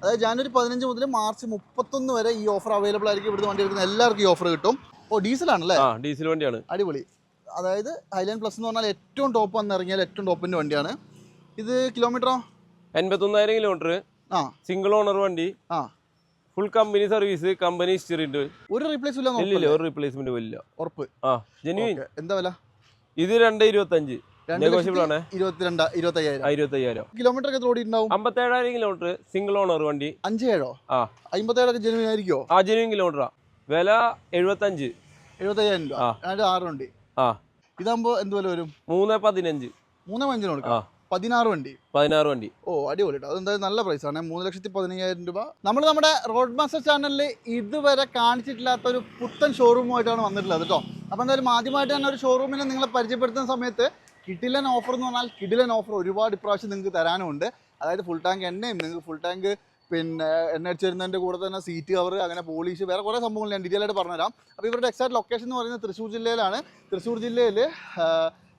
അതായത് ജാനുവരി 15 മുതൽ മാർച്ച് 31 വരെ ഈ ഓഫർ അവൈലബിൾ ആയിരിക്കും. ഇവിടുന്ന് വണ്ടി എടുക്കുന്ന എല്ലാവർക്കും ഈ ഓഫർ കിട്ടും. ഡീസലാണല്ലേ? ഡീസൽ വണ്ടിയാണ്. അടിപൊളി. അതായത് ഹൈലൈൻ പ്ലസ് എന്ന് പറഞ്ഞാൽ ഏറ്റവും ടോപ്പ് വന്ന് ഇറങ്ങിയാൽ ഏറ്റവും ടോപ്പിൻ്റെ വണ്ടിയാണ്. ഇത് കിലോമീറ്ററോ? 81,000 കിലോമീറ്റർ. സിംഗിൾ ഓണർ വണ്ടി. Full company service, company history ഉണ്ട്. ഒരു റീപ്ലേസ് ഇല്ല? ഇല്ല, ഒരു റീപ്ലേസ്മെന്റ് ഇല്ല. ഉറപ്പ്? ജെന്യൂൻ. എന്താ വില? ഇത് 225. നെഗോഷ്യബിൾ ആണ്. 25,000 കിലോമീറ്റർ ഒക്കെ ഓടിയിട്ടുണ്ടാവും. 57,000 കിലോമീറ്റർ. സിംഗിൾ ഓണർ വണ്ടി. 57 57 ജെന്യൂൻ ആയിരിക്കോ? ജെന്യൂൻ കിലോമീറ്ററാ. വില 75,000 രൂപ. 6 വണ്ടി. ഇതാകുമ്പോ എന്ത് വില വരും? 315. 3.5 കൊടുക്കാം. 16 വണ്ടി. അടിപൊളി. അതെന്തായാലും നല്ല പ്രൈസാണ്. 3,15,000 രൂപ. നമ്മൾ നമ്മുടെ റോഡ് മാസ്റ്റർ ചാനലിൽ ഇതുവരെ കാണിച്ചിട്ടില്ലാത്ത ഒരു പുത്തൻ ഷോറൂമുമായിട്ടാണ് വന്നിട്ടുള്ളത് കേട്ടോ. അപ്പോൾ എന്തായാലും ആദ്യമായിട്ട് തന്നെ ഒരു ഷോറൂമിനെ നിങ്ങളെ പരിചയപ്പെടുത്തുന്ന സമയത്ത് കിടിലൻ ഓഫർ എന്ന് പറഞ്ഞാൽ കിടിലൻ ഓഫർ ഒരുപാട് ഇപ്രാവശ്യം നിങ്ങൾക്ക് തരാനുമുണ്ട്. അതായത് ഫുൾ ടാങ്ക് എണ്ണയും, നിങ്ങൾക്ക് ഫുൾ ടാങ്ക് പിന്നെ എണ്ണ അടിച്ച് വരുന്നതിൻ്റെ കൂടെ തന്നെ സീറ്റ് കവർ, അങ്ങനെ പോളിഷ്, വേറെ കുറേ സംഭവങ്ങൾ ഞാൻ ഡീറ്റെയിൽ ആയിട്ട് പറഞ്ഞുതരാം. അപ്പോൾ ഇവരുടെ എക്സാക്ട് ലൊക്കേഷൻ എന്ന് പറയുന്നത് തൃശ്ശൂർ ജില്ലയിലാണ്. തൃശ്ശൂർ ജില്ലയിൽ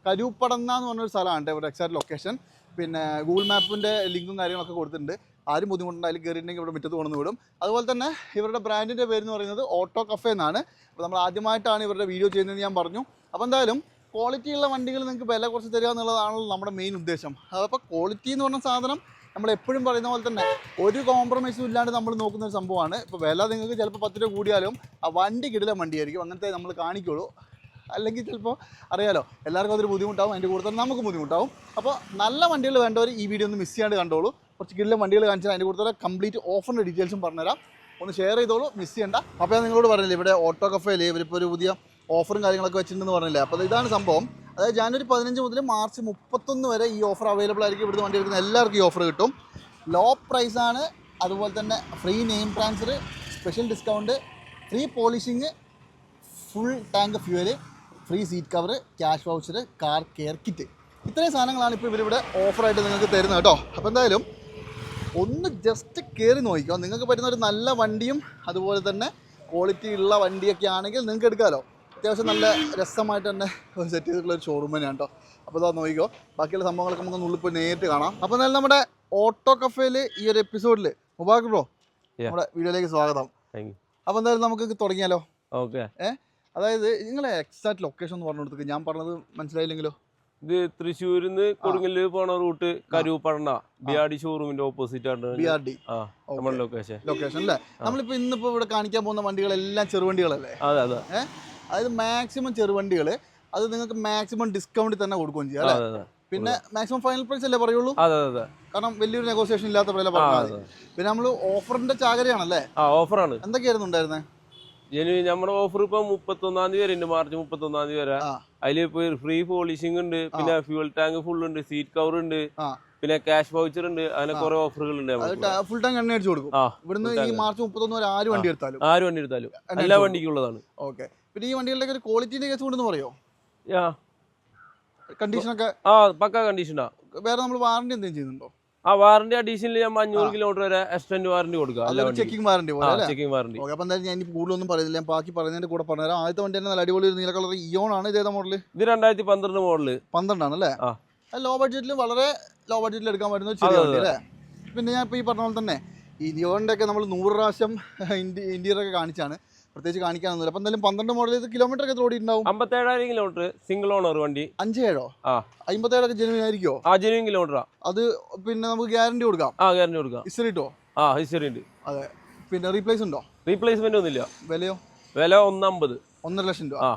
കരൂപ്പടന്ന എന്ന് പറഞ്ഞൊരു സ്ഥലമാണ് ഇവരുടെ എക്സാക്ട് ലൊക്കേഷൻ. പിന്നെ ഗൂഗിൾ മാപ്പിൻ്റെ ലിങ്കും കാര്യങ്ങളൊക്കെ കൊടുത്തിട്ടുണ്ട്. ആരും ബുദ്ധിമുട്ടുണ്ടായാലും കയറിയിട്ടുണ്ടെങ്കിൽ ഇവിടെ മുറ്റത്ത് കൊണ്ടു വിടും. അതുപോലെ തന്നെ ഇവരുടെ ബ്രാൻഡിൻ്റെ പേര് എന്ന് പറയുന്നത് ഓട്ടോ കഫേ എന്നാണ്. അപ്പോൾ നമ്മൾ ആദ്യമായിട്ടാണ് ഇവരുടെ വീഡിയോ ചെയ്യുന്നത് ഞാൻ പറഞ്ഞു. അപ്പോൾ എന്തായാലും ക്വാളിറ്റിയുള്ള വണ്ടികൾ നിങ്ങൾക്ക് വില കുറച്ച് തരിക എന്നുള്ളതാണല്ലോ നമ്മുടെ മെയിൻ ഉദ്ദേശം. അപ്പോൾ ക്വാളിറ്റി എന്ന് പറഞ്ഞ സാധനം നമ്മൾ എപ്പോഴും പറയുന്ന പോലെ തന്നെ ഒരു കോംപ്രമൈസും ഇല്ലാണ്ട് നമ്മൾ നോക്കുന്ന ഒരു സംഭവമാണ്. ഇപ്പോൾ വില നിങ്ങൾക്ക് ചിലപ്പോൾ 10 രൂപ കൂടിയാലും ആ വണ്ടി കിടിലൻ വണ്ടിയായിരിക്കും, അങ്ങനത്തെ നമ്മൾ കാണിക്കുള്ളൂ. അല്ലെങ്കിൽ ചിലപ്പോൾ അറിയാലോ എല്ലാവർക്കും അതൊരു ബുദ്ധിമുട്ടാവും, അതിൻ്റെ കൂടെ തന്നെ നമുക്ക് ബുദ്ധിമുട്ടാവും. അപ്പോൾ നല്ല വണ്ടികൾ വേണ്ടവർ ഈ വീഡിയോ ഒന്ന് മിസ് ചെയ്യാണ്ട് കണ്ടോളൂ. കുറച്ച് കിടിലൻ വണ്ടികൾ കാണിച്ചാൽ അതിൻ്റെ കൂടെ കംപ്ലീറ്റ് ഓഫറിൻ്റെ ഡീറ്റെയിൽസും പറഞ്ഞുതരാം. ഒന്ന് ഷെയർ ചെയ്തോളൂ, മിസ് ചെയ്യണ്ട. അപ്പോൾ ഞാൻ നിങ്ങളോട് പറഞ്ഞില്ലേ ഇവിടെ ഓട്ടോ കഫേയിൽ ഇവരിപ്പോൾ ഒരു പുതിയ ഓഫറും കാര്യങ്ങളൊക്കെ വെച്ചിട്ടുണ്ടെന്ന് പറഞ്ഞില്ലേ. അപ്പോൾ ഇതാണ് സംഭവം. അതായത് ജാനുവരി 15 മുതൽ മാർച്ച് 31 വരെ ഈ ഓഫർ അവൈലബിൾ ആയിരിക്കും. ഇവിടുന്ന് വണ്ടി എടുക്കുന്ന എല്ലാവർക്കും ഈ ഓഫർ കിട്ടും. ലോ പ്രൈസാണ്. അതുപോലെ തന്നെ free name transfer, special discount, free polishing, full tank fuel, free seat cover, cash voucher, car care kit. ഇത്രയും സാധനങ്ങളാണ് ഇപ്പോൾ ഇവരിവിടെ ഓഫറായിട്ട് നിങ്ങൾക്ക് തരുന്നത് കേട്ടോ. അപ്പോൾ എന്തായാലും ഒന്ന് ജസ്റ്റ് കയറി നോക്കിക്കോ. നിങ്ങൾക്ക് പറ്റുന്ന ഒരു നല്ല വണ്ടിയും അതുപോലെ തന്നെ ക്വാളിറ്റി ഉള്ള വണ്ടിയൊക്കെ ആണെങ്കിൽ നിങ്ങൾക്ക് എടുക്കാമല്ലോ. അത്യാവശ്യം നല്ല രസമായിട്ട് തന്നെ സെറ്റ് ചെയ്തിട്ടുള്ള ഒരു ഷോറൂം തന്നെയാണ് കേട്ടോ. അപ്പോൾ അതാ നോക്കിക്കോ. ബാക്കിയുള്ള സംഭവങ്ങളൊക്കെ നമുക്ക് ഉള്ളിൽ പോയി നേരിട്ട് കാണാം. അപ്പോൾ എന്തായാലും നമ്മുടെ ഓട്ടോ കഫേയിൽ ഈ ഒരു എപ്പിസോഡിൽ മുബാറക് ബ്രോ നമ്മുടെ വീഡിയോയിലേക്ക് സ്വാഗതം. അപ്പോൾ എന്തായാലും നമുക്ക് തുടങ്ങിയാലോ? ഓക്കെ. അതായത് നിങ്ങളെ എക്സാക്ട് ലൊക്കേഷൻ ഒന്ന് പറഞ്ഞു കൊടുത്തു. ഞാൻ പറഞ്ഞത് മനസ്സിലായില്ലെങ്കിലോ? ഇത് തൃശ്ശൂരിൽ നിന്ന് കൊടുങ്ങല്ലൂർ പോണ റൂട്ട് കരൂപ്പടന്ന ബിആർഡി ഷോറൂമിന്റെ ഓപ്പോസിറ്റ് ആണ്. ബിആർഡി നമ്മുടെ ലൊക്കേഷൻ അല്ലേ? നമ്മളിപ്പോ ഇന്നിപ്പോ ഇവിടെ കാണിക്കാൻ പോകുന്ന വണ്ടികളെല്ലാം ചെറുവണ്ടികളല്ലേ? അതായത് മാക്സിമം ചെറുവണ്ടികൾ. അത് നിങ്ങൾക്ക് മാക്സിമം ഡിസ്കൗണ്ടിൽ തന്നെ കൊടുക്കുകയും ചെയ്യാം അല്ലേ? പിന്നെ മാക്സിമം ഫൈനൽ പ്രൈസ് അല്ലേ പറയുള്ളൂ? കാരണം വലിയൊരു നെഗോസിയേഷൻ ഇല്ലാത്ത വില പറഞ്ഞാൽ. പിന്നെ നമ്മൾ ഓഫറിന്റെ ചാകരയാണല്ലേ? ഓഫറാണ്. എന്തൊക്കെയായിരുന്നു ഉണ്ടായിരുന്നത്? നമ്മുടെ ഓഫർ ഇപ്പൊ 31 വരെ ഉണ്ട്, മാർച്ച് 31 വരെ. അതില് ഇപ്പൊ ഫ്രീ പോളിഷിംഗ് ഉണ്ട്, പിന്നെ ഫ്യൂൽ ടാങ്ക് ഫുൾ ഉണ്ട്, സീറ്റ് കവർ ഉണ്ട്, പിന്നെ ക്യാഷ് വൗച്ചർ ഉണ്ട്, അങ്ങനെ കുറെ ഓഫറുകൾ ഉണ്ട്. ഫുൾ ടാങ്ക് എണ്ണ അടിച്ചു കൊടുക്കും. ഇവിടുന്ന് ഈ മാർച്ച് 31 വരെ ആര് വണ്ടി എടുത്താലും എല്ലാ വണ്ടിക്കുള്ളതാണ്. ഓക്കെ. പിന്നെ ഈ വണ്ടികളുടെ ഒരു ക്വാളിറ്റിന്റെ കേസ് കൊണ്ടെന്ന് പറയോ? കണ്ടീഷനൊക്കെ പക്കാ കണ്ടീഷനാ. വേറെ നമ്മൾ വാറണ്ടി എന്തെങ്കിലും ചെയ്യുന്നുണ്ടോ? വാറണ്ടി അഡീഷണൽ 500 കിലോമീറ്റർ വരെ എക്സ്റ്റൻഡ് വാറണ്ടി കൊടുക്കുക. ചെക്കിംഗ് വാറണ്ടി പോലെ. Checking warranty. അപ്പൊ എന്തായാലും ഞാൻ കൂടുതലൊന്നും പറയുന്നില്ല, ഞാൻ ബാക്കി പറയുന്നതിന്റെ കൂടെ പറഞ്ഞുതരാം. ആദ്യത്തെ വണ്ടി തന്നെ നല്ല അടിപൊളി ഒരു നീല കളർ ഇയോൺ ആണ്. ഇതേതാ മോഡല്? ഇത് 2012 മോഡല്. 12 ആണല്ലേ? ലോ ബഡ്ജറ്റിൽ വളരെ ലോ ബഡ്ജറ്റിൽ എടുക്കാൻ പറ്റുന്ന ചെറിയ വണ്ടി അല്ലേ? പിന്നെ ഞാൻ ഇപ്പോൾ ഈ പറഞ്ഞ പോലെ തന്നെ ഈ ഇയോണിന്റെ ഒക്കെ നമ്മൾ 100 പ്രാവശ്യം ഇന്റീരിയർ ഒക്കെ കാണിച്ചാണ്, പ്രത്യേകിച്ച് കാണിക്കാനൊന്നുമില്ല. അപ്പൊ എന്തായാലും 12 മോഡൽ കിലോമീറ്റർ ഒക്കെ ഓടിയിട്ടുണ്ടാവും. 57,000 കിലോമീറ്റർ. സിംഗിൾ ഓണർ വണ്ടി. 57 57 ജെനുവിൻ ആയിരിക്കോ? Genuine kilometre. അത് പിന്നെ നമുക്ക് ഗ്യാരണ്ടി കൊടുക്കാം. ഗ്യാരണ്ടി കൊടുക്കാം. ഹിസ്റ്ററി ഇട്ടോ? ഹിസ്റ്ററി ഉണ്ട്. അതെ. പിന്നെ റീപ്ലേസ് ഉണ്ടോ? റീപ്ലേസ്മെന്റ് ഒന്നുമില്ല. വിലയോ? വില 150. 1.5 ലക്ഷം രൂപ.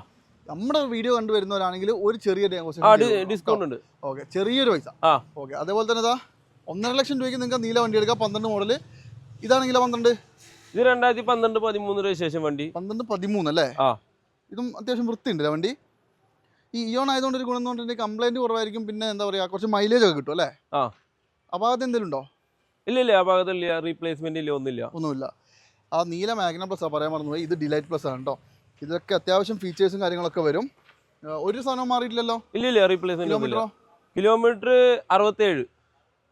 നമ്മുടെ വീഡിയോ കണ്ടുവരുന്നവരാണെങ്കിൽ ഒരു ചെറിയ ഡിസ്കൗണ്ട് ഉണ്ട്. ഓക്കെ, ചെറിയൊരു പൈസ. ഓക്കെ. അതേപോലെ തന്നെ 1.5 ലക്ഷം രൂപയ്ക്ക് നിങ്ങൾക്ക് നീല വണ്ടി എടുക്കാം. 12 മോഡല്. ഇതാണെങ്കിലോ 12? ഇത് 2012-13 രജിസ്ട്രേഷൻ വണ്ടി. 12-13 അല്ലേ? ഇതും അത്യാവശ്യം വൃത്തിയുണ്ട് വണ്ടി. ഈ ഇയോൺ ആയതുകൊണ്ട് ഒരു ഗുണം എന്ന് പറഞ്ഞിട്ടുണ്ടെങ്കിൽ കംപ്ലൈന്റ് കുറവായിരിക്കും. പിന്നെ എന്താ പറയുക, കുറച്ച് മൈലേജ് ഒക്കെ കിട്ടും അല്ലേ? അപ്പോൾ അതെന്തെങ്കിലും ഉണ്ടോ? ഇല്ല, ആ ഭാഗത്തില്ല. റീപ്ലേസ്മെന്റ് ഇല്ല, ഒന്നുമില്ല. ആ നീല മാഗ്ന പ്ലസ് പറയാൻ മറന്നുപോയി. ഇത് ഡിലൈറ്റ് പ്ലസ് ആണ് കേട്ടോ. ഇതൊക്കെ അത്യാവശ്യം ഫീച്ചേഴ്സും കാര്യങ്ങളൊക്കെ വരും. ഒരു സാധനം മാറിയിട്ടില്ലല്ലോ? ഇല്ല. റീപ്ലേസ്മെന്റ്. കിലോമീറ്റർ 67.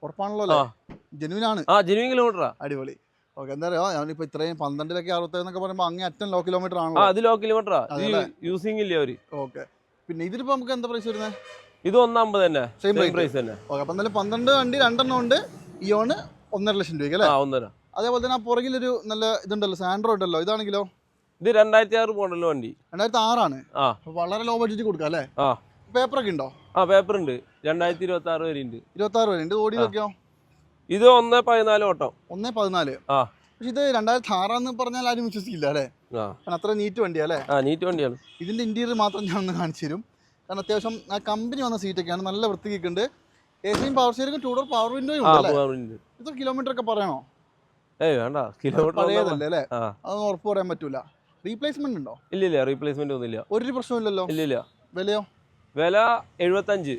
ഉറപ്പാണല്ലോ അല്ലേ? ജെനുവിൻ ആണ്. ജെനുവിൻ കിലോമീറ്ററാ. അടിപൊളി. ഓക്കെ. എന്താ പറയുക, ഞാനിപ്പോൾ ഇത്രയും 12-ലൊക്കെ 67 എന്നൊക്കെ പറയുമ്പോൾ അങ്ങേ അറ്റം ലോ കിലോമീറ്റർ ആണല്ലോ. അത് ലോ കിലോമീറ്ററാ. യൂസിംഗ് ഇല്ല അവര്. ഓക്കെ. പിന്നെ ഇതിലിപ്പോൾ നമുക്ക് എന്താ പ്രൈസ് വരുന്നത്? ഇത് 150 തന്നെ. സെയിം പ്രൈസ് തന്നെ. ഓക്കെ. അപ്പം എന്തായാലും 12 വണ്ടി 2 ഉണ്ട്. ഇയോണ് 1.5 ലക്ഷം രൂപയ്ക്ക് അല്ലേ? 1.5. അതേപോലെ തന്നെ ആ പുറകിലൊരു നല്ല ഇതുണ്ടല്ലോ, സാൻഡ്രോ ഉണ്ടല്ലോ, ഇതാണെങ്കിലോ? ഇത് 2006 മോഡൽ വണ്ടി. 2006 ആണ്. ആ, വളരെ ലോ ബഡ്ജറ്റ് കൊടുക്കാം അല്ലേ? ആ, പേപ്പറൊക്കെ ഉണ്ടോ? ആ, പേപ്പർ ഉണ്ട്. 2026 വരെ ഉണ്ട്. 26 വരെ ഉണ്ട്. ഓടി നോക്കിയോ? ഇത് 1.14 ഓട്ടം. 1.14. ആ, പക്ഷെ ഇത് 2006 എന്ന് പറഞ്ഞാൽ ആരും വിശ്വസിക്കില്ല അല്ലേ? കാരണം അത്ര നീറ്റ് വണ്ടിയാ അല്ലേ? ആ, നീറ്റ് വണ്ടിയാണ്. ഇതിന്റെ ഇന്റീരിയർ മാത്രം ഞാൻ ഒന്ന് കാണിച്ചു തരും. കാരണം അത്യാവശ്യം ആ കമ്പനി വന്ന സീറ്റൊക്കെയാണ്, നല്ല വൃത്തിക്കുണ്ട്. എസിയും പവർ സ്റ്റിയറിംഗും 2 ഡോർ പവർ വിൻഡോയും ഉണ്ട്. ഇത് കിലോമീറ്റർ ഒക്കെ പറയണോ? വേണ്ട, കിലോമീറ്റർ പഴയതല്ലേ അല്ലേ? അതൊന്നും ഉറപ്പ് പറയാൻ പറ്റൂല. റീപ്ലേസ്മെന്റ് ഉണ്ടോ? ഇല്ലില്ല, റീപ്ലേസ്മെന്റ് ഒന്നുമില്ല. ഒരു പ്രശ്നമില്ലല്ലോ? ഇല്ലില്ല. വിലയോ? വില 75.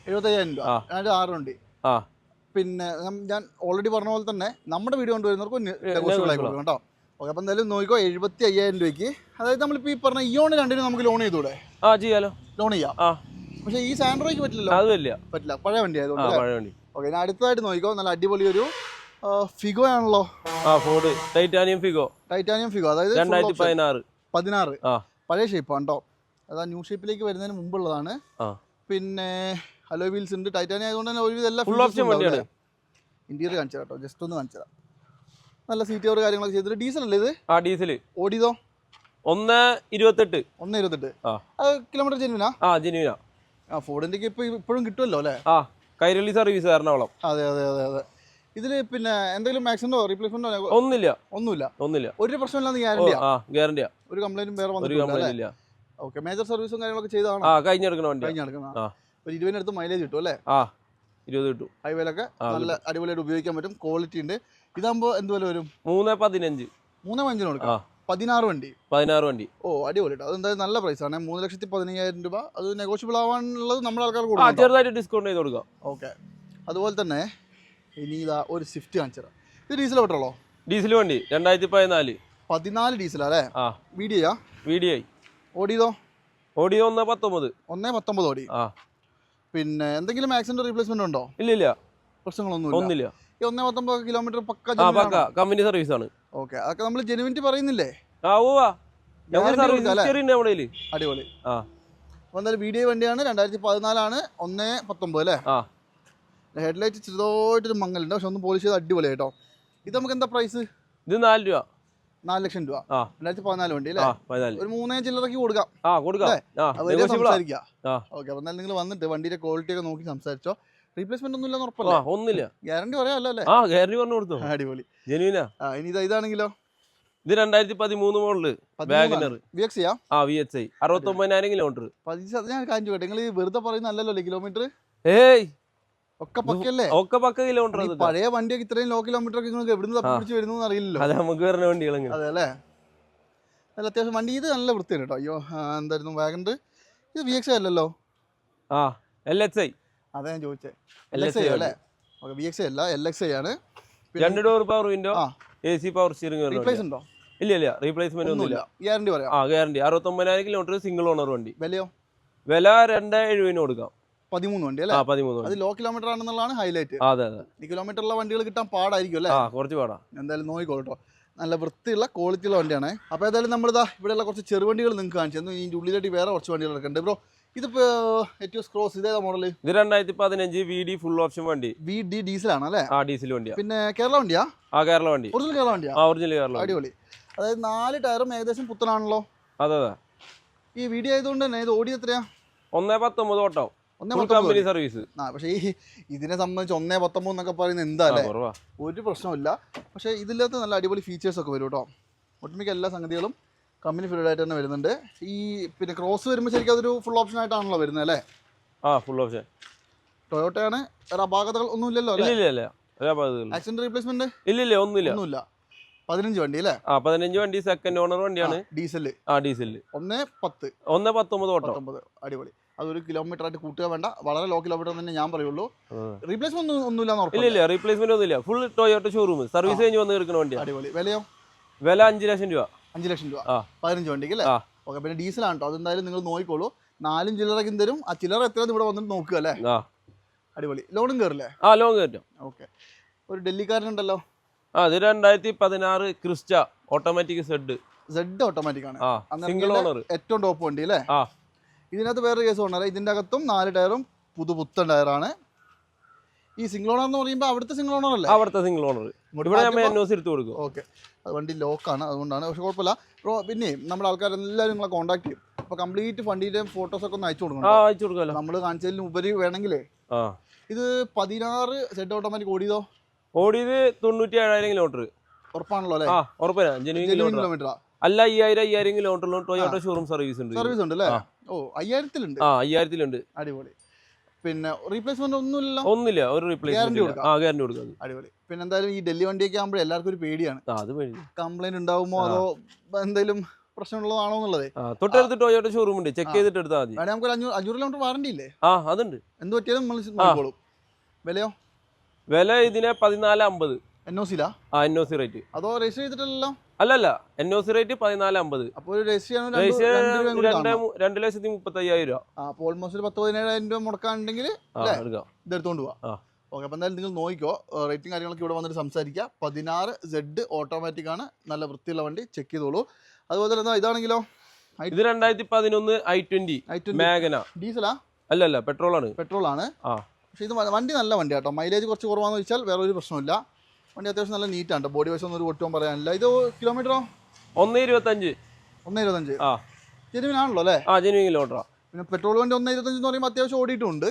75,000 രൂപ. 2006 വണ്ടി. ആ, പിന്നെ ഞാൻ ഓൾറെഡി പറഞ്ഞ പോലെ തന്നെ നമ്മുടെ വീഡിയോ കൊണ്ടുവരുന്നവർക്ക് നെഗോഷ്യബിൾ ആയി കൊടുക്കും കേട്ടോ. ഓക്കെ, അപ്പം എന്തായാലും നോക്കിക്കോ. 75,000 രൂപയ്ക്ക്. അതായത് നമ്മളിപ്പോൾ ഈ പറഞ്ഞ ഇയോൺ രണ്ടിനും നമുക്ക് ലോൺ ചെയ്തൂടെ? ആ, ചെയ്യാലോ, ലോൺ ചെയ്യാം. പക്ഷേ ഈ സാൻഡ്രോയ്ക്ക് പറ്റില്ലല്ലോ. അത് പറ്റില്ല, പഴയ വണ്ടി ആയതുകൊണ്ട്. പഴയ വണ്ടി. ഓക്കെ, ഞാൻ അടുത്തതായിട്ട് നോക്കിക്കോ. നല്ല അടിപൊളി ഒരു ഫിഗോ ആണല്ലോ. ആ, Ford titanium Figo. Titanium Figo, അതായത് 2016. പഴയ ഷേപ്പാണ് കേട്ടോ. അതാ ന്യൂ ഷേപ്പിലേക്ക് വരുന്നതിന് മുമ്പുള്ളതാണ്. പിന്നെ അലോയ് വീൽസ് ഉണ്ട്. ടൈറ്റാനിയം ആയതുകൊണ്ട് തന്നെ ഒരുവിധം എല്ലാ ഫുൾ ഓപ്ഷൻ വണ്ടിയാണ്. ഇന്റീരിയർ കാണിച്ചു കേട്ടോ, ജസ്റ്റ് ഒന്ന് കാണിച്ചു തരാം. നല്ല സീറ്റ് കവർ കാര്യങ്ങളൊക്കെ ചെയ്തിട്ട്. ഡീസൽ അല്ലേ ഇത്? ആ, ഡീസൽ. ഓടിയതോ? 1.28. 1.28. കിലോമീറ്റർ ജെനുവിനാ? ആ, ജെനുവിനാ. ആ, ഫോർഡിന്റെ ഇപ്പോഴും കിട്ടുമല്ലോ അല്ലേ? ആ, കൈരളി സർവീസ് എറണാകുളം. അതെ അതെ അതെ അതെ. ഇതില് പിന്നെ എന്തെങ്കിലും ആക്സിഡന്റോ റീപ്ലേസ്മെന്റോ? ഒന്നുമില്ല. ഒരു പ്രശ്നമില്ലാന്ന് ഗ്യാരണ്ടിയാ? ആ, ഗ്യാരണ്ടിയാ. ഒരു കംപ്ലൈന്റും വേറെ വന്നിട്ടില്ല. ഓക്കെ, മേജർ സർവീസും കാര്യങ്ങളൊക്കെ ചെയ്തതാണോ? ആ, കഴിഞ്ഞെടുക്കുന്ന വണ്ടി. ഒരു 20 അടുത്ത് മൈലേജ് കിട്ടും അല്ലേ? ആ, 20 കിട്ടും. ഹൈവേലൊക്കെ നല്ല അടിപൊളിയായിട്ട് ഉപയോഗിക്കാൻ പറ്റും. ക്വാളിറ്റി ഉണ്ട്. ഇതാകുമ്പോൾ എന്ത് വില വരും? 3.15. 3.5 കൊടുക്കാം. 16 വണ്ടി. ഓ, അടിപൊളി കേട്ടോ. അതെന്തായാലും നല്ല പ്രൈസ് ആണ്. 3,15,000 രൂപ. അത് നെഗോഷ്യബിൾ ആവാനുള്ളത് നമ്മുടെ ആൾക്കാർ കൊടുക്കും. ചെറുതായിട്ട് ഡിസ്കൗണ്ട് ചെയ്ത് കൊടുക്കാം. ഓക്കെ, അതുപോലെ തന്നെ ഇനി ഇതാ ഒരു സ്വിഫ്റ്റ് കാണിച്ചുതരാം. ഇത് ഡീസൽ പെട്രോളോ? ഡീസൽ വണ്ടി 2014. 14 ഡീസൽ അല്ലേ? VDI. ഓടിയതോ? 1.19. 1.19 ഓടി. പിന്നെ എന്തെങ്കിലും ആക്സിഡന്റ് റീപ്ലേസ്മെന്റ് ഉണ്ടോ? ഇല്ലില്ല, പ്രശ്നങ്ങളൊന്നുമില്ല. ഈ 1.19 കിലോമീറ്റർ പക്ക കമ്പനി സർവീസ് ആണ്. ഓക്കെ, അതൊക്കെ നമ്മൾ ജെനുവിനിറ്റി പറയുന്നില്ലേ? അടിപൊളി. അപ്പൊ എന്തായാലും VDI വണ്ടിയാണ്. 2014 1.19 അല്ലേ? ഹെഡ്ലൈറ്റ് ചെറുതായിട്ടൊരു മങ്ങലുണ്ട്, പക്ഷെ ഒന്ന് പോളിഷ് ചെയ്ത് അടിപൊളി കേട്ടോ. ഇത് നമുക്ക് എന്താ പ്രൈസ്? ഇത് 4 രൂപ. 4 ലക്ഷം രൂപ. 2014 വണ്ടി അല്ലേ? ഒരു 3 ചില്ലറക്ക് കൊടുക്കാം. സംസാരിക്കാം. ഓക്കെ, അപ്പൊ എന്തായാലും നിങ്ങൾ വന്നിട്ട് വണ്ടിയുടെ ക്വാളിറ്റി ഒക്കെ നോക്കി സംസാരിച്ചോ. റീപ്ലേസ്മെന്റ് ഒന്നുമില്ല ഉറപ്പല്ലേ? ഒന്നുമില്ല. ഗ്യാരണ്ടി പറയാമല്ലോ അല്ലേ? ഗ്യാരണ്ടി പറഞ്ഞു കൊടുത്തു. അടിപൊളി. ജെനുവിനാ. ഇനി ഇതാണെങ്കിലോ? ഇത് 2013 മോഡല് വാഗനർ. VXI. ആ, VXI. 69,000 കിലോമീറ്റർ. ഞാൻ കാര്യം ചോട്ടെ, നിങ്ങൾ വെറുതെ പറയുന്നല്ലോ കിലോമീറ്റർ. ഒക്കെ പക്കല്ലേ? ഒക്കെ പക്ക കിലോമീറ്റർ. പഴയ വണ്ടിയൊക്കെ ഇത്രയും ലോ കിലോമീറ്റർ ഒക്കെ നിങ്ങൾക്ക് എവിടുന്ന് തപ്പിപ്പിടിച്ച് വരുന്നു അറിയില്ലല്ലോ. അതെ, നമുക്ക് വരുന്ന വണ്ടികൾ. അതെ അല്ലേ? നല്ല അത്യാവശ്യം വണ്ടി. ഇത് നല്ല വൃത്തിയാണ് കേട്ടോ. അയ്യോ, എന്തായിരുന്നു വാഗനർ? ഇത് VXI അല്ലല്ലോ? LXI. അതാ ഞാൻ ചോദിച്ചേ. LXI അല്ലേ? ഓക്കെ, VXI അല്ല, LXI ആണ്. 2 door power window, AC power steering. Replace ഉണ്ടോ? ഇല്ല, റീപ്ലേസ്മെന്റ് ഒന്നുമില്ല. ഗ്യാരണ്ടി പറയാം. ഗ്യാരണ്ടി. 69,000 കിലോമീറ്റർ സിംഗിൾ ഓണർ വണ്ടി. വിലയോ? വില 2.70 കൊടുക്കാം. 13 വണ്ടി അല്ലേ? 13. അത് ലോ കിലോമീറ്റർ ആണെന്നുള്ളതാണ് ഹൈലൈറ്റ്. അതെ. ഈ കിലോമീറ്ററുള്ള വണ്ടികൾ കിട്ടാൻ പാടായിരിക്കും അല്ലേ? കുറച്ച് പാടാ. എന്തായാലും നോക്കിക്കോളൂ. നല്ല വൃത്തിയുള്ള ക്വാളിറ്റിയുള്ള വണ്ടിയാണ്. അപ്പോൾ ഏതായാലും നമ്മളിതാ ഇവിടെയുള്ള കുറച്ച് ചെറുവണ്ടികൾ നിങ്ങൾക്ക് കാണിച്ചു തന്നു. ഇതിൻ്റെ ഉള്ളിലായിട്ട് വേറെ കുറച്ച് വണ്ടികളൊക്കെ ഉണ്ട്. ബ്രോ, ഇതിപ്പോ എറ്റിയോസ് ക്രോസ് ഇതേതാ മോഡൽ? ഇത് 2015 VD ഫുൾ ഓപ്ഷൻ വണ്ടി. VD ഡീസൽ ആണ് അല്ലേ? ഡീസൽ വണ്ടിയാ. പിന്നെ കേരള വണ്ടിയാ? കേരള വണ്ടി. ഒറിജിനൽ കേരള വണ്ടിയാ? ഒറിജിനൽ കേരള. അടിപൊളി. അതായത് 4 ടയറും ഏകദേശം പുത്തനാണല്ലോ? അതെ. ഈ VD ആയതുകൊണ്ട് തന്നെ ഇത് ഓടി എത്രയാ? 1.19 ഓട്ടോ. Company service. പക്ഷേ ഈ ഇതിനെ സംബന്ധിച്ച് 1.13 എന്നൊക്കെ പറയുന്നത് എന്താ അല്ലേ? ഒരു പ്രശ്നമില്ല. പക്ഷേ ഇതിനകത്ത് നല്ല അടിപൊളി ഫീച്ചേഴ്സ് ഒക്കെ വരും കേട്ടോ. ഒട്ടുമിക്ക എല്ലാ സംഗതികളും കമ്പനി ഫിൽഡ് ആയിട്ട് തന്നെ വരുന്നുണ്ട്. ഈ പിന്നെ ക്രോസ് വരുമ്പോൾ ശരിക്കും അതൊരു ഫുൾ ഓപ്ഷൻ ആയിട്ടാണല്ലോ വരുന്നത് അല്ലേ? Full option. ടൊയോട്ടയാണ്. വേറെ അപാകതകൾ ഒന്നുമില്ലല്ലോ അല്ലേ? ഇല്ല. Accident replacement? ഇല്ല, ഒന്നുമില്ല. 15 വണ്ടി അല്ലേ? 15 വണ്ടി സെക്കൻഡ് ഓണർ വണ്ടിയാണ്. ഡീസൽ. 1.19 ഓട്ടോ. അടിപൊളി. അതൊരു കിലോമീറ്റർ ആയിട്ട് കൂട്ടുക വേണ്ട. വളരെ ലോ കിലോമീറ്റർ തന്നെ ഞാൻ പറയുള്ളൂ. റീപ്ലേസ്മെന്റ് ഒന്നുമില്ല. ഇല്ല, റീപ്ലേസ്മെന്റ് ഒന്നുമില്ല. ഫുൾ ടൊയോട്ട ഷോറൂം സർവീസ് കഴിഞ്ഞ് വന്ന് കിടക്കുന്ന വണ്ടിയാണ്. അടിപൊളി. വിലയോ? വില 5 ലക്ഷം രൂപ. 5 ലക്ഷം രൂപ. 15 വണ്ടിക്ക് അല്ലേ? ഓക്കെ, പിന്നെ ഡീസലാണ് കേട്ടോ. അതെന്തായാലും നിങ്ങൾ നോക്കിക്കോളൂ. 4 ചില്ലറക്കും തരും. ആ ചില്ലറ എത്രയാണ് ഇവിടെ വന്നിട്ട് നോക്കുക അല്ലേ? അടിപൊളി. ലോണും കയറില്ലേ? ലോൺ കയറ്റും. ഓക്കെ, ഒരു ഡൽഹിക്കാരനുണ്ടല്ലോ. അത് 2016 ക്രിസ്റ്റ ഓട്ടോമാറ്റിക് സെഡ് ഓട്ടോമാറ്റിക് ആണ്. Single owner. ഏറ്റവും ടോപ്പ് വണ്ടി അല്ലേ? ഇതിനകത്ത് വേറെ കേസ് കൊണ്ടുവരാം. ഇതിൻ്റെ അകത്തും 4 ടയറും പുതുപുത്തൻ ടയറാണ്. ഈ സിംഗിൾ ഓണർ എന്ന് പറയുമ്പോൾ അവിടുത്തെ സിംഗിൾ ഓണർ അല്ലേ? അവിടുത്തെ സിംഗിൾ ഓണർ. ഇവിടെ നമ്മൾ NOC എടുത്ത് കൊടുക്കും. ഓക്കെ, അത് വണ്ടി ലോക്കാണ്, അതുകൊണ്ടാണ്. പക്ഷെ കുഴപ്പമില്ല ബ്രോ. പിന്നെ നമ്മുടെ ആൾക്കാരെല്ലാവരും നിങ്ങളെ കോൺടാക്ട് ചെയ്യും. അപ്പോൾ കംപ്ലീറ്റ് വണ്ടിയുടെ ഫോട്ടോസൊക്കെ ഒന്ന് അയച്ചു കൊടുക്കണം. അയച്ചു കൊടുക്കാമല്ലോ. നമ്മൾ കാണിച്ചതിന് ഉപരി വേണമെങ്കിലേ. ഇത് 16 സെഡ് ഓട്ടോമാറ്റിക് ഓടിയതോ? ഓടിയത് 97,000 കിലോമീറ്റർ. ഉറപ്പാണല്ലോ അല്ലേ? ഉറപ്പാണ്, ജെനുവിൻ കിലോമീറ്റർ. അല്ല 5000 കിലോമീറ്ററിലും ടൊയോട്ട ഷോറൂം സർവീസ് ഉണ്ട്. സർവീസ് ഉണ്ട് അല്ലേ? ഓ 5000-ലുണ്ട്. 5000-ലുണ്ട്. അടിപൊളി. പിന്നെ റീപ്ലേസ്മെന്റ് ഒന്നുമില്ല? ഒന്നുമില്ല, ഒരു റീപ്ലേസ്മെന്റ് ഗ്യാരണ്ടി കൊടുക്കാം. അടിപൊളി. പിന്നെ എന്തായാലും ഈ ഡൽഹി വണ്ടിയൊക്കെ ആകുമ്പോൾ എല്ലാവർക്കും ഒരു പേടിയാണ്. അത് പേടി, കംപ്ലൈന്റ് ഉണ്ടാവുമോ അതോ എന്തെങ്കിലും പ്രശ്നമുള്ളതാണോ എന്നുള്ളത്. തൊട്ടടുത്ത് ടൊയോട്ട ഷോറൂം ഉണ്ട്, ചെക്ക് ചെയ്തിട്ട് എടുത്താൽ മതി. നമുക്ക് 500 കിലോമീറ്റർ വാറണ്ടി ഇല്ലേ? അതുണ്ട്. എന്ത് പറ്റിയാലും നമ്മൾ നോക്കിക്കോളും. വിലയോ? വില ഇതിന് 1450. NOC rate. അതോ രജിസ്റ്റർ ചെയ്തിട്ടല്ലോ? അല്ലല്ല, NOC റേറ്റ് 1450. അപ്പോൾ ഒരു രജിസ്റ്റർ 2,35,000 രൂപ. അപ്പോൾ ഓൾമോസ്റ്റ് 10,000-17,000 രൂപ മുടക്കാനുണ്ടെങ്കിൽ ഇതെടുത്തോണ്ട് പോവാം. ഓക്കെ, അപ്പോൾ എന്തായാലും നിങ്ങൾ നോക്കിക്കോ. റേറ്റിംഗ് കാര്യങ്ങളൊക്കെ ഇവിടെ വന്നിട്ട് സംസാരിക്കുക. 16 Z ഓട്ടോമാറ്റിക് ആണ്, നല്ല വൃത്തിയുള്ള വണ്ടി, ചെക്ക് ചെയ്തോളൂ. അതുപോലെ തന്നെ ഇതാണെങ്കിലോ? ഇത് 2011 i20 മാഗ്ന. ഡീസലാ? അല്ലല്ല, പെട്രോൾ ആണ്. പക്ഷേ ഇത് വണ്ടി നല്ല വണ്ടി കേട്ടോ. മൈലേജ് കുറച്ച് കുറവാന്ന് വെച്ചാൽ വേറെ ഒരു പ്രശ്നമില്ല. വണ്ടി അത്യാവശ്യം നല്ല നീറ്റാണ്. ബോഡി വൈസ് ഒന്നും ഒരു ഒട്ടും പറയാനില്ല. ഇത് കിലോമീറ്ററോ? 1,25. ജെനുവിൻ ആണല്ലോ അല്ലേ? Genuine kilometre. പിന്നെ പെട്രോൾ വണ്ടി 1,25 എന്ന് പറയുമ്പോൾ അത്യാവശ്യം ഓടിയിട്ടുണ്ട്.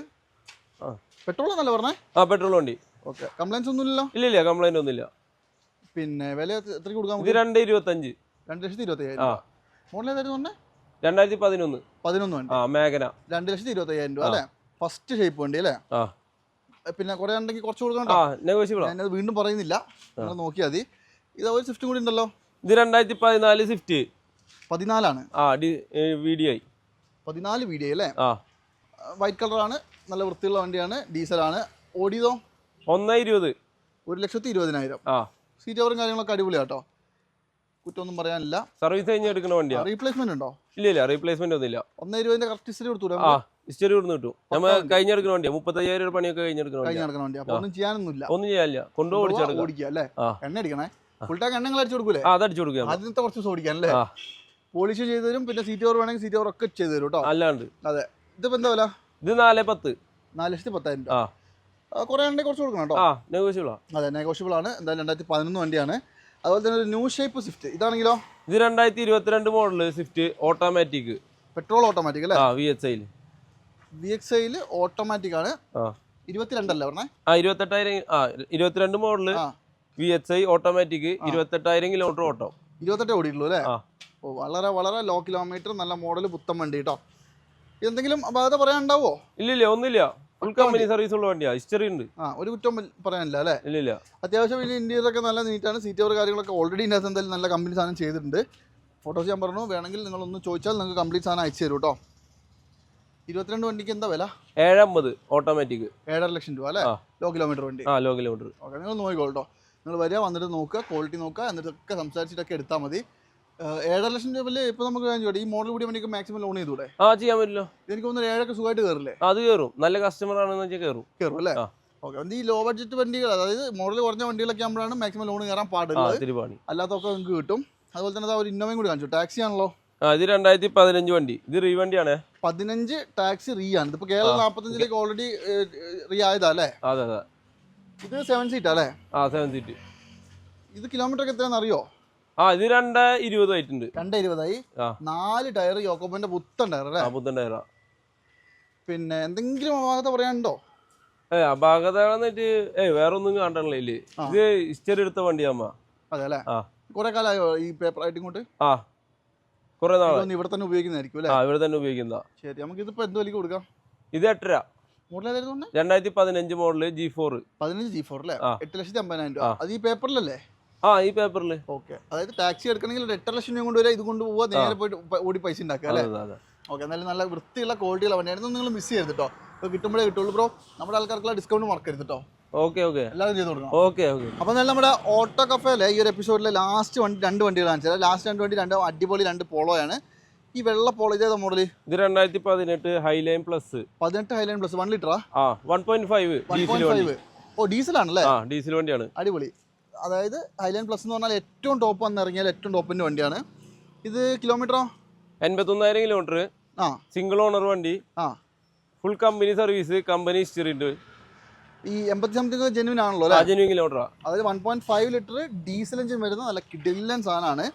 പെട്രോൾ എന്നല്ല പറഞ്ഞേ? പെട്രോൾ വണ്ടി. ഓക്കെ, കംപ്ലൈൻസ് ഒന്നുമില്ലല്ലോ? ഇല്ല, കംപ്ലൈന്റ് ഒന്നുമില്ല. പിന്നെ വില എത്രയ്ക്ക് കൊടുക്കാം? ഇത് 2,25. 2,25,000. മോഡൽ ഏതായിരുന്നു പറഞ്ഞേ? 2011 വണ്ടി മാഗ്ന. 2,25,000 രൂപ അല്ലേ? ഫസ്റ്റ് ഷേപ്പ് വണ്ടി അല്ലേ? പിന്നെ കുറെ ഉണ്ടെങ്കിൽ കുറച്ച് കൊടുക്കണ്ടോ? ഞാനത് വീണ്ടും പറയുന്നില്ല, നിങ്ങൾ നോക്കിയാൽ മതി. ഇത് ഒരു സ്വിഫ്റ്റും കൂടി ഉണ്ടല്ലോ. ഇത് 2014 സ്വിഫ്റ്റ്. 14 VDI 14 VDI അല്ലേ? വൈറ്റ് കളറാണ്, നല്ല വൃത്തിയുള്ള വണ്ടിയാണ്, ഡീസലാണ്. ഓടിയതോ? 1,20. 1,20,000. സീറ്റ് കവറും കാര്യങ്ങളൊക്കെ അടിപൊളിയാട്ടോ, കുറ്റമൊന്നും പറയാനില്ല. സർവീസ് കഴിഞ്ഞ് എടുക്കുന്ന വണ്ടിയാണ്. റീപ്ലേസ്മെന്റ് ഉണ്ടോ? ഇല്ല, റീപ്ലേസ്മെന്റ് ഒന്നുമില്ല. 1,20,000 കറക്റ്റ് ഹിസ്റ്ററി കൊടുത്തു. ഹിസ്റ്ററി കൊടുത്ത് കിട്ടും. നമ്മൾ കഴിഞ്ഞെടുക്കുന്ന വണ്ടിയാണ്. 35,000 രൂപ പണിയൊക്കെ കഴിഞ്ഞെടുക്കുന്ന വണ്ടി. അപ്പോൾ ഒന്നും ചെയ്യാനൊന്നുമില്ല, ഓടിക്കുക അല്ലേ? എണ്ണ അടിക്കണേ, ഫുൾ ടാങ്ക് എണ്ണ അടിച്ചു കൊടുക്കൂലേ? അതടിച്ചു കൊടുക്കുക. അതിനത്തെ കുറച്ച് ദിവസം ഓടിക്കാൻ അല്ലേ? പോളിഷ് ചെയ്ത് തരും, പിന്നെ സീറ്റ് കവർ വേണമെങ്കിൽ സീറ്റ് കവർ ഒക്കെ ചെയ്ത് തരും കേട്ടോ. അല്ലാണ്ട് അതെ. ഇതിപ്പോ എന്താ വില? ഇത് 4,10. 4,10,000 രൂപ. കുറെ ഉണ്ടെങ്കിൽ കുറച്ച് കൊടുക്കണം കേട്ടോ. അതെ, നെഗോഷ്യബിൾ ആണ്. എന്തായാലും 2011 വണ്ടിയാണ്. അതുപോലെ തന്നെ ഒരു ന്യൂ ഷേപ്പ് സ്വിഫ്റ്റ്. ഇതാണെങ്കിലോ? ഇത് 2022 model Swift automatic. Petrol automatic അല്ലേ? VXI ഓട്ടോമാറ്റിക് ആണ്. 22 അല്ലേ പറഞ്ഞേ? 22 model VXI automatic. 28,000 kilometre auto. 28 ഓടിയിട്ടുള്ളൂ അല്ലേ? ഓ, വളരെ വളരെ ലോ കിലോമീറ്റർ, നല്ല മോഡൽ, പുത്തൻ വണ്ടി കേട്ടോ. എന്തെങ്കിലും അപാകത പറയാനുണ്ടാവോ? ഇല്ല, ഒന്നുമില്ല. ഫുൾ കമ്പനി സർവീസ് ഉള്ള വണ്ടിയാ, ഹിസ്റ്ററി ഉണ്ട്. ഒരു കുറ്റം പറയാനില്ല അല്ലേ? ഇല്ല. അത്യാവശ്യം വലിയ ഇന്റീരിയർ ഒക്കെ നല്ല നീറ്റാണ്. സീറ്റ് കവർ കാര്യങ്ങളൊക്കെ ഓൾറെഡി ഇതിനകത്ത് എന്തായാലും നല്ല കമ്പനി സാധനം ചെയ്തിട്ടുണ്ട്. ഫോട്ടോസ് ഞാൻ പറഞ്ഞു, വേണമെങ്കിൽ നിങ്ങളൊന്ന് ചോദിച്ചാൽ നിങ്ങൾക്ക് കംപ്ലീറ്റ് സാധനം അയച്ചു തരും കേട്ടോ. 22 വണ്ടിക്ക് എന്താ വില? 750 ഓട്ടോമാറ്റിക്. 7.5 ലക്ഷം രൂപ അല്ലേ? ലോ കിലോമീറ്റർ വണ്ടി. Low kilometre. ഓക്കെ, നിങ്ങൾ നോക്കിക്കോളൂ കേട്ടോ. നിങ്ങൾ വരിക, വന്നിട്ട് നോക്കുക, ക്വാളിറ്റി നോക്കുക, എന്നിട്ടൊക്കെ സംസാരിച്ചിട്ടൊക്കെ എടുത്താൽ മതി. 7.5 ലക്ഷം രൂപയിൽ ഇപ്പോൾ നമുക്ക് ഈ മോഡൽ കൂടി വണ്ടിക്ക് മാക്സിമം ലോൺ ചെയ്തൂടെ? ചെയ്യാൻ പറ്റില്ല. എനിക്ക് തോന്നുന്നു 7 സുഖമായിട്ട് കയറില്ലേ? അത് കയറും, നല്ല കസ്റ്റമർ ആണെന്ന് വെച്ചാൽ കയറും അല്ലേ? ഓക്കെ, ഈ ലോ ബഡ്ജറ്റ് വണ്ടികൾ, അതായത് മോഡൽ കുറഞ്ഞ വണ്ടികളൊക്കെ ആകുമ്പോഴാണ് മാക്സിമം ലോൺ കയറാൻ പാടുള്ളത്. അല്ലാത്തൊക്കെ നിങ്ങൾക്ക് കിട്ടും. അതുപോലെ തന്നെ ഒരു ഇന്നോവയും കൂടി കാണിച്ചു. ടാക്സി ആണല്ലോ? ഇത് 2015 വണ്ടി. ഇത് റീ വണ്ടിയാണ്. 15 ടാക്സി റീ ആണ്. ഇതിപ്പോ കേരള 45 ഓൾറെഡി റീ ആയതാ അല്ലേ? അതെ. ഇത് 7 സീറ്റ് അല്ലേ? 7 സീറ്റ്. ഇത് കിലോമീറ്റർ ഒക്കെ എത്രയാണെന്ന് അറിയോ? ഇത് 220 ആയിട്ടുണ്ട്. 220 4 ടയർ, യോക്കോബിന്റെ പുത്തൻ ടയർ അല്ലേ? പുത്തൻ ടയറാ. പിന്നെ എന്തെങ്കിലും അപാകത പറയാനുണ്ടോ? അപാകത വേറെ ഒന്നും കാണണില്ലേ. ഇത് ഹിസ്റ്ററി എടുത്ത വണ്ടിയാമ്മ. അതെ അല്ലേ? കുറെ കാലമായോ ഈ പേപ്പർ ആയിട്ട് ഇങ്ങോട്ട്? കുറെ നാളെ ഇവിടെ തന്നെ ഉപയോഗിക്കുന്നതായിരിക്കും അല്ലേ? ഇവിടെ തന്നെ ഉപയോഗിക്കുന്നതാ. ശരി, നമുക്ക് ഇതിപ്പോ എന്ത് വിലക്ക് കൊടുക്കാം? ഇത് 8.5. Model 2015 model G4. 15 G4 അല്ലേ? 8,50,000 രൂപ. അത് ഈ പേപ്പറിലല്ലേ? ഈ പേപ്പറിൽ. ഓക്കെ, അതായത് ടാക്സി എടുക്കണമെങ്കിൽ 8.5 ലക്ഷം രൂപ കൊണ്ടുവരാം. ഇത് കൊണ്ടുപോവാ, നേരെ പോയിട്ട് ഓടി പൈസ ഉണ്ടാക്കുക അല്ലേ? ഓക്കെ, എന്നാലും നല്ല വൃത്തിയുള്ള ക്വാളിറ്റിയുള്ള വണ്ടിയായിരുന്നു. നിങ്ങൾ മിസ് ചെയ്യരുത് കേട്ടോ. ഇപ്പോൾ കിട്ടുമ്പോഴേ കിട്ടുള്ളൂ ബ്രോ. നമ്മുടെ ആൾക്കാർക്കുള്ള ഡിസ്കൗണ്ട് മറക്കരുത് കേട്ടോ. ഓക്കെ എല്ലാവരും ചെയ്ത് കൊടുക്കണം. ഓക്കെ. അപ്പോൾ എന്നാലും നമ്മുടെ ഓട്ടോ കഫേയിലെ ഈ ഒരു എപ്പിസോഡിലെ ലാസ്റ്റ് വണ്ടി 2 വണ്ടികൾ കാണിച്ചത്. ലാസ്റ്റ് 2 വണ്ടി 2 അടിപൊളി 2 പോളോയാണ്. ഈ വെള്ള പോളോ ഇതേതാ മോഡൽ? ഇത് 2018 ഹൈലൈൻ പ്ലസ്. 18 Highline plus 1 ലിറ്ററാ? 1.5. ഓ, ഡീസലാണല്ലേ? ഡീസൽ വണ്ടിയാണ്. അടിപൊളി. അതായത് ഹൈലൈൻ പ്ലസ് എന്ന് പറഞ്ഞാൽ ഏറ്റവും ടോപ്പ് വന്നിറങ്ങിയാൽ ഏറ്റവും ടോപ്പിൻ്റെ വണ്ടിയാണ്. ഇത് കിലോമീറ്ററോ? 81,000 കിലോമീറ്റർ. സിംഗിൾ ഓണർ വണ്ടി. Full company service, company history ഉണ്ട്. ഈ 80 സംതിങ് ജെന്യൂൻ ആണല്ലോ അല്ലേ? Genuine kilometre. അതായത് 1.5 ലിറ്റർ ഡീസൽ എഞ്ചിൻ വരുന്ന നല്ല കിഡിലൻ സാധനമാണ്.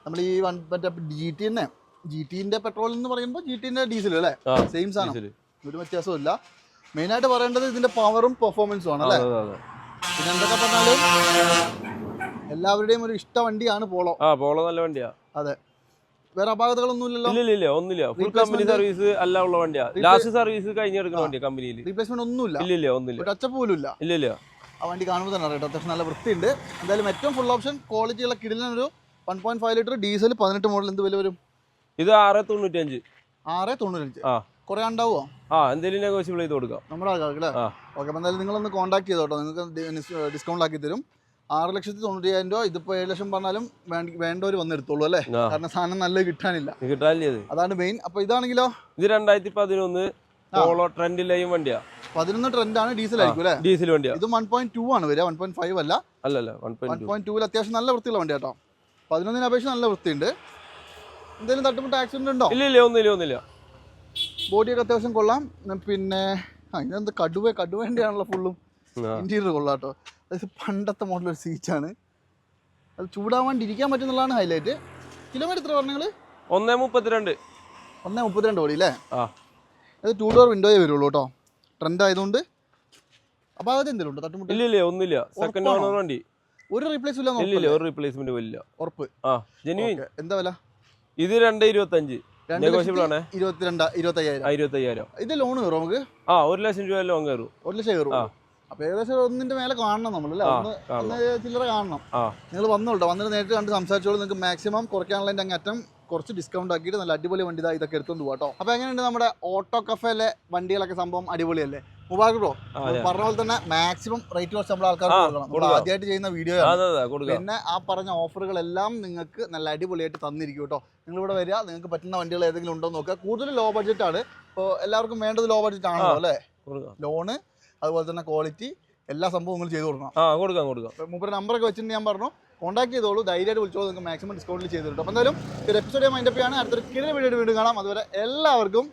നമ്മൾ ഈ മറ്റേ GT-ന്റെ പെട്രോൾ എന്ന് പറയുമ്പോൾ GT-ന്റെ ഡീസൽ അല്ലേ? സെയിം സാധനം, ഒരു വ്യത്യാസവും ഇല്ല. മെയിനായിട്ട് പറയേണ്ടത് ഇതിന്റെ പവറും പെർഫോമൻസും ആണ് അല്ലേ? പിന്നെ എന്തൊക്കെ പറഞ്ഞാലും എല്ലാവരുടെയും ഒരു ഇഷ്ട വണ്ടിയാണ് പോളോ. പോളോ നല്ല വണ്ടിയാ. അതെ, വേറെ അപാകതകളൊന്നും ഇല്ലല്ലോ? ഇല്ല, ഒന്നുമില്ല. ഫുൾ കമ്പനി സർവീസ് അല്ല ഉള്ള വണ്ടിയാ. ലാസ്റ്റ് സർവീസ് കഴിഞ്ഞെടുക്കുന്ന വണ്ടിയാ കമ്പനിയിൽ. റീപ്ലേസ്മെന്റ് ഒന്നുമില്ല? ഒന്നുമില്ല. ടച്ചപ്പ് പോലും ഇല്ല? ഇല്ല. ആ വണ്ടി കാണുമ്പോൾ തന്നെ അറിയാം അത്യാവശ്യം നല്ല വൃത്തിയുണ്ട്. എന്തായാലും ഏറ്റവും ഫുൾ ഓപ്ഷൻ ക്വാളിറ്റിയുള്ള കിടിലൻ ഒരു 1.5 ലിറ്റർ ഡീസൽ 18 മോഡൽ എന്ത് വില വരും? ഇത് 695. 695. കുറെ ഉണ്ടാവുമോ? എന്തെങ്കിലും നെഗോഷ്യബിൾ ചെയ്ത് കൊടുക്കാം നമ്മുടെ ആൾക്കാർക്ക് അല്ലേ? ഓക്കെ, അപ്പോൾ എന്തായാലും നിങ്ങളൊന്ന് കോൺടാക്ട് ചെയ്തോട്ടോ, നിങ്ങൾക്ക് ഡിസ്കൗണ്ട് ആക്കി തരും. 6,90,000 രൂപ. ഇതിപ്പോൾ 7 ലക്ഷം പറഞ്ഞാലും വേണ്ടവർ വന്നെടുത്തോളൂ അല്ലേ? കാരണം സാധനം നല്ലത് കിട്ടാനില്ല, അതാണ് മെയിൻ. അപ്പോൾ ഇതാണെങ്കിലോ? ഇത് 2011 പോളോ ട്രെൻഡ് ലൈൻ വണ്ടിയാ. 11 ട്രെൻഡ് ആണ്, ഡീസൽ ആയിരിക്കും അല്ലേ? ഡീസൽ വണ്ടിയാ. ഇത് 1.2 ആണ് വരിക, 1.5 അല്ല. 1.2 അത്യാവശ്യം നല്ല വൃത്തിയുള്ള വണ്ടി കേട്ടോ. 11 അപേക്ഷിച്ച് നല്ല വൃത്തിയുണ്ട്. എന്തെങ്കിലും തട്ടുമുട്ട ആക്സിഡന്റ് ഉണ്ടോ? ഇല്ല. ഒന്നുമില്ല. ബോഡിയൊക്കെ അത്യാവശ്യം കൊള്ളാം. പിന്നെ ഇതിനെന്ത് കടുവേണ്ടിയാണല്ലോ ഫുള്ളും. ഇന്റീരിയർ കൊള്ളാം കേട്ടോ. അതായത് പണ്ടത്തെ മോഡൽ ഒരു സീറ്റാണ്, അത് ചൂടാവാണ്ട് ഇരിക്കാൻ പറ്റുന്നുള്ളതാണ് ഹൈലൈറ്റ്. കിലോമീറ്റർ എത്ര പറഞ്ഞാൽ? 1.32 ഓടി അല്ലേ? അത് 2 ഡോർ വിൻഡോയെ വരുള്ളൂ കേട്ടോ, ട്രെൻഡ് ആയതുകൊണ്ട്. അപ്പോൾ അത് എന്തെങ്കിലും ഉണ്ടോ തട്ടുമുട്ട? ഇല്ല, ഒന്നുമില്ല. സെക്കൻഡ് ഓണർ വണ്ടി. ഒരു റീപ്ലേസ് ഇല്ല? ഒരു റീപ്ലേസ്മെന്റ് ഇല്ല. ഉറപ്പ്? ജെന്യൂൻ. എന്താ വില? ഇത് 225. നെഗോഷ്യബിൾ ആണ്. 25,000. ഇത് ലോൺ കയറും നമുക്ക്? 1 ലക്ഷം രൂപ ലോൺ കയറും. 1 ലക്ഷം കയറും. അപ്പൊ ഏകദേശം ഒന്നിന്റെ മേലെ കാണണം നമ്മളല്ലേ? ഒന്ന് ചില്ലറ കാണണം. നിങ്ങൾ വന്നോട്ടോ, വന്നിട്ട് നേരിട്ട് കണ്ട് സംസാരിച്ചോളൂ. നിങ്ങൾക്ക് മാക്സിമം കുറയ്ക്കാനുള്ള അങ്ങ് അറ്റം കുറച്ച് ഡിസ്കൗണ്ട് ആക്കിയിട്ട് നല്ല അടിപൊളി വണ്ടി ഇതൊക്കെ എടുത്തോണ്ട് പോകാട്ടോ. അപ്പൊ എങ്ങനെയുണ്ട് നമ്മുടെ ഓട്ടോ കഫേയിലെ വണ്ടികളൊക്കെ? സംഭവം അടിപൊളിയല്ലേ? മുബാറക് ബ്രോ പറഞ്ഞ പോലെ തന്നെ മാക്സിമം റേറ്റ് കുറച്ച് നമ്മുടെ ആൾക്കാർക്ക് കൊടുക്കണം. ആദ്യമായിട്ട് ചെയ്യുന്ന വീഡിയോ. പിന്നെ ആ പറഞ്ഞ ഓഫറുകളെല്ലാം നിങ്ങൾക്ക് നല്ല അടിപൊളിയായിട്ട് തന്നിരിക്കും കേട്ടോ. നിങ്ങളിവിടെ വരിക, നിങ്ങൾക്ക് പറ്റുന്ന വണ്ടികൾ ഏതെങ്കിലും ഉണ്ടോ എന്ന് നോക്കുക. കൂടുതൽ ലോ ബഡ്ജറ്റ് ആണ്. ഇപ്പോൾ എല്ലാവർക്കും വേണ്ടത് ലോ ബഡ്ജറ്റ് ആണല്ലോ അല്ലേ? ലോണ് അതുപോലെ തന്നെ ക്വാളിറ്റി എല്ലാ സംഭവവും നിങ്ങൾ ചെയ്ത് കൊടുക്കണം. മൂപ്പര് നമ്പറൊക്കെ വെച്ചിട്ട് ഞാൻ പറഞ്ഞു കോൺടാക്ട് ചെയ്തോളൂ, ധൈര്യമായിട്ട് വിളിച്ചോളൂ, നിങ്ങൾക്ക് മാക്സിമം ഡിസ്കൗണ്ടിൽ ചെയ്ത് കിട്ടും. അപ്പോൾ എന്തായാലും ഒരു എപ്പിസോഡ് മൈൻഡപ്പ് ആണ്. അടുത്തൊരു കിഴി വീഡിയോ വീണ്ടും കാണാം. അതുവരെ എല്ലാവർക്കും